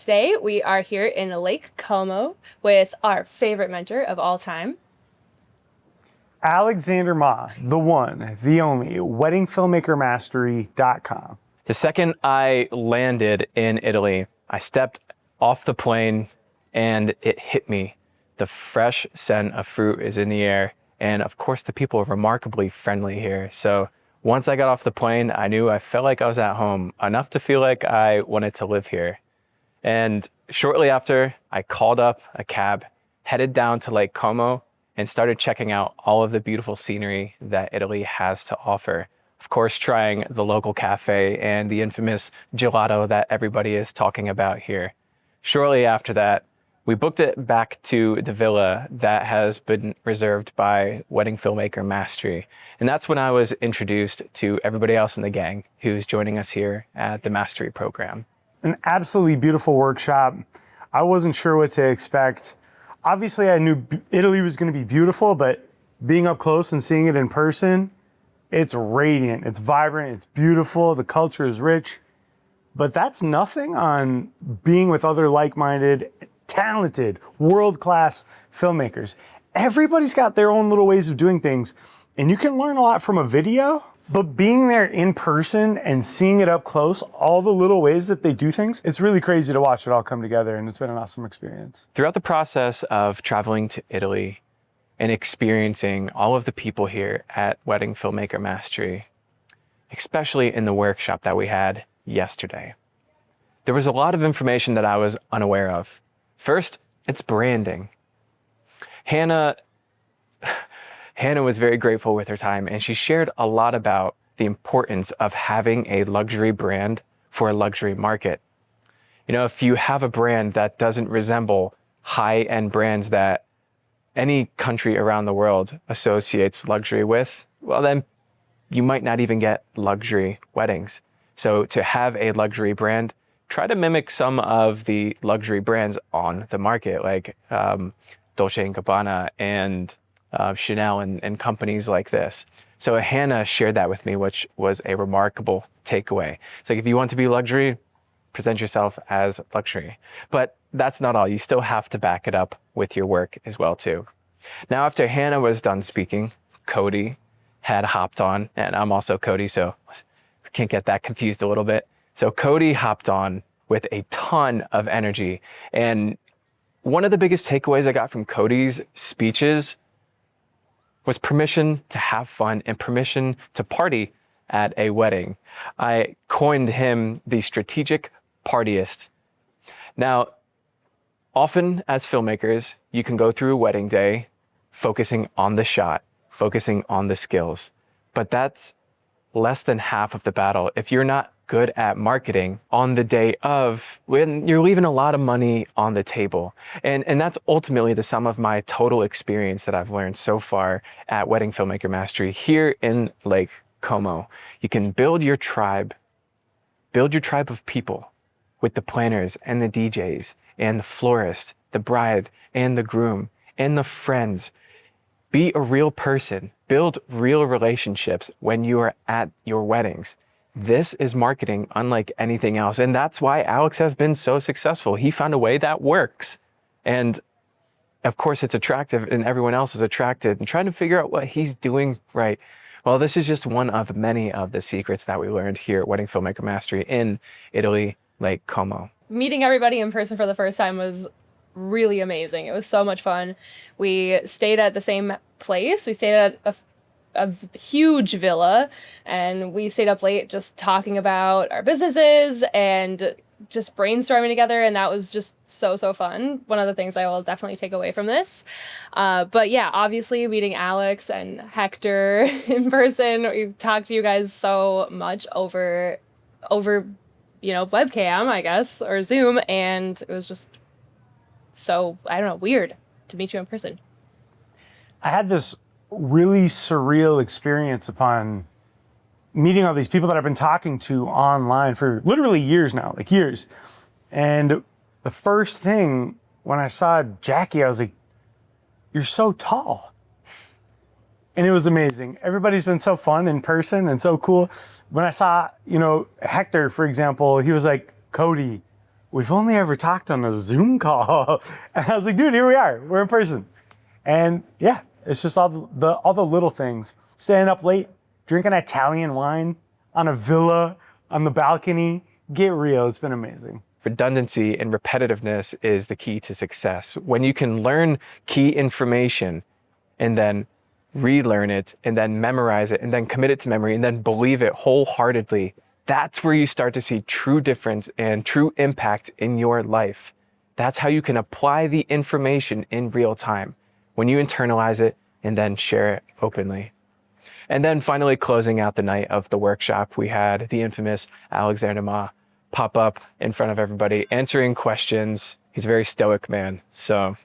today we are here in Lake Como with our favorite mentor of all time, Alexander Ma, the one, the only, weddingfilmmakermastery.com. The second I landed in Italy, I stepped off the plane and it hit me. The fresh scent of fruit is in the air. And of course, the people are remarkably friendly here. So once I got off the plane, I knew I felt like I was at home, enough to feel like I wanted to live here. And shortly after, I called up a cab, headed down to Lake Como, and started checking out all of the beautiful scenery that Italy has to offer. Of course, trying the local cafe and the infamous gelato that everybody is talking about here. Shortly after that, we booked it back to the villa that has been reserved by Wedding Filmmaker Mastery. And that's when I was introduced to everybody else in the gang who's joining us here at the Mastery program. An absolutely beautiful workshop. I wasn't sure what to expect. Obviously, I knew Italy was going to be beautiful, but being up close and seeing it in person, it's radiant, it's vibrant, it's beautiful, the culture is rich. But that's nothing on being with other like-minded, talented, world-class filmmakers. Everybody's got their own little ways of doing things, and you can learn a lot from a video, but being there in person and seeing it up close, all the little ways that they do things, it's really crazy to watch it all come together, and it's been an awesome experience. Throughout the process of traveling to Italy and experiencing all of the people here at Wedding Filmmaker Mastery, especially in the workshop that we had yesterday, there was a lot of information that I was unaware of. First, it's branding. Hannah was very grateful with her time, and she shared a lot about the importance of having a luxury brand for a luxury market. You know, if you have a brand that doesn't resemble high-end brands that any country around the world associates luxury with, well, then you might not even get luxury weddings. So to have a luxury brand, try to mimic some of the luxury brands on the market, like Dolce & Gabbana and Chanel and companies like this. So Hannah shared that with me, which was a remarkable takeaway. It's like, if you want to be luxury, present yourself as luxury. But that's not all. You still have to back it up with your work as well, too. Now, after Hannah was done speaking, Cody had hopped on, and I'm also Cody, so I can't get that confused a little bit. So Cody hopped on with a ton of energy. And one of the biggest takeaways I got from Cody's speeches was permission to have fun and permission to party at a wedding. I coined him the strategic partyist. Now, often as filmmakers, you can go through a wedding day focusing on the shot, focusing on the skills, but that's less than half of the battle. If you're not good at marketing on the day of, when you're leaving a lot of money on the table. And that's ultimately the sum of my total experience that I've learned so far at Wedding Filmmaker Mastery here in Lake Como. You can build your tribe of people with the planners and the DJs and the florist, the bride and the groom and the friends. Be a real person. Build real relationships when you are at your weddings. This is marketing unlike anything else. And that's why Alex has been so successful. He found a way that works. And of course, it's attractive and everyone else is attracted and trying to figure out what he's doing right. Well, this is just one of many of the secrets that we learned here at Wedding Filmmaker Mastery in Italy, Lake Como. Meeting everybody in person for the first time was really amazing. It was so much fun. We stayed at the same place. We stayed at a huge villa, and we stayed up late just talking about our businesses and just brainstorming together, and that was just so fun. One of the things I will definitely take away from this. But yeah, obviously meeting Alex and Hector in person, we've talked to you guys so much over webcam, I guess, or Zoom, and it was just so, I don't know, weird to meet you in person. I had this really surreal experience upon meeting all these people that I've been talking to online for literally years now, like years. And the first thing when I saw Jackie, I was like, "You're so tall." And it was amazing. Everybody's been so fun in person and so cool. When I saw, Hector, for example, he was like, "Cody, we've only ever talked on a Zoom call. And I was like, dude, here we are. We're in person. And yeah, it's just all the little things. Staying up late, drinking Italian wine on a villa, on the balcony. Get real. It's been amazing. Redundancy and repetitiveness is the key to success. When you can learn key information and then relearn it and then memorize it and then commit it to memory and then believe it wholeheartedly, that's where you start to see true difference and true impact in your life. That's how you can apply the information in real time, when you internalize it and then share it openly. And then finally, closing out the night of the workshop, we had the infamous Alexander Ma pop up in front of everybody, answering questions. He's a very stoic man, so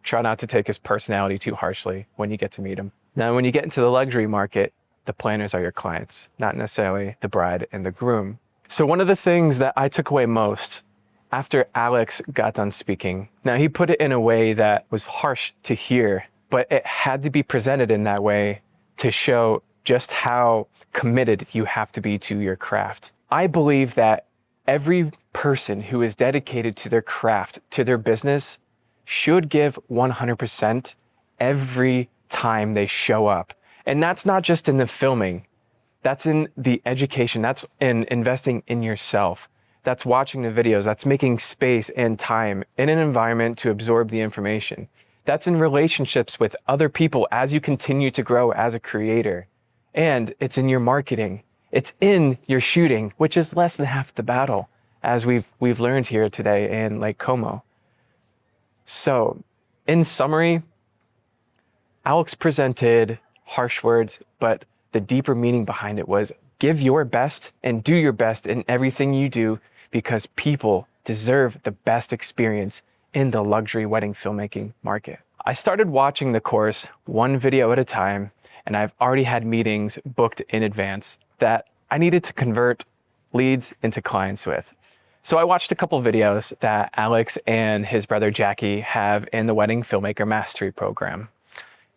try not to take his personality too harshly when you get to meet him. Now, when you get into the luxury market, the planners are your clients, not necessarily the bride and the groom. So one of the things that I took away most after Alex got done speaking, now he put it in a way that was harsh to hear, but it had to be presented in that way to show just how committed you have to be to your craft. I believe that every person who is dedicated to their craft, to their business, should give 100% every time they show up. And that's not just in the filming. That's in the education. That's in investing in yourself. That's watching the videos. That's making space and time in an environment to absorb the information. That's in relationships with other people as you continue to grow as a creator. And it's in your marketing. It's in your shooting, which is less than half the battle, as we've learned here today in Lake Como. So, in summary, Alex presented harsh words, but the deeper meaning behind it was give your best and do your best in everything you do, because people deserve the best experience in the luxury wedding filmmaking market. I started watching the course one video at a time, and I've already had meetings booked in advance that I needed to convert leads into clients with. So I watched a couple videos that Alex and his brother Jackie have in the Wedding Filmmaker Mastery program.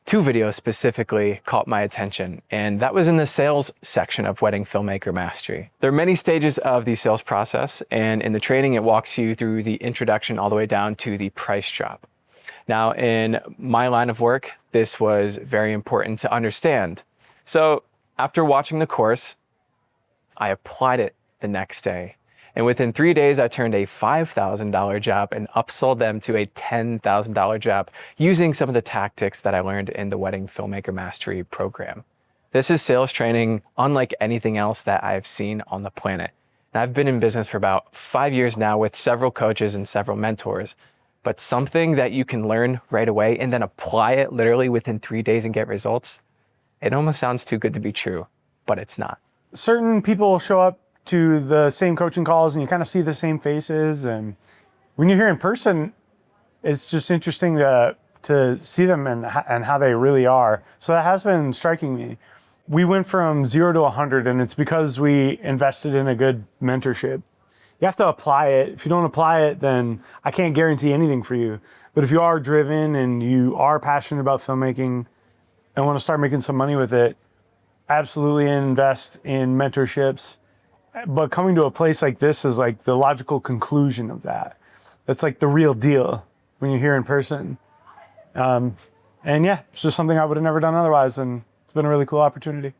2 videos specifically caught my attention, and that was in the sales section of Wedding Filmmaker Mastery. There are many stages of the sales process, and in the training it walks you through the introduction all the way down to the price drop. Now, in my line of work, this was very important to understand. So after watching the course, I applied it the next day. And within 3 days, I turned a $5,000 job and upsold them to a $10,000 job using some of the tactics that I learned in the Wedding Filmmaker Mastery program. This is sales training unlike anything else that I've seen on the planet. And I've been in business for about 5 years now with several coaches and several mentors. But something that you can learn right away and then apply it literally within 3 days and get results, it almost sounds too good to be true, but it's not. Certain people show up to the same coaching calls and you kind of see the same faces. And when you're here in person, it's just interesting to see them and how they really are. So that has been striking me. We went from 0 to 100, and it's because we invested in a good mentorship. You have to apply it. If you don't apply it, then I can't guarantee anything for you. But if you are driven and you are passionate about filmmaking and want to start making some money with it, absolutely invest in mentorships. But coming to a place like this is like the logical conclusion of that. That's like the real deal when you're here in person. And yeah, it's just something I would have never done otherwise. And it's been a really cool opportunity.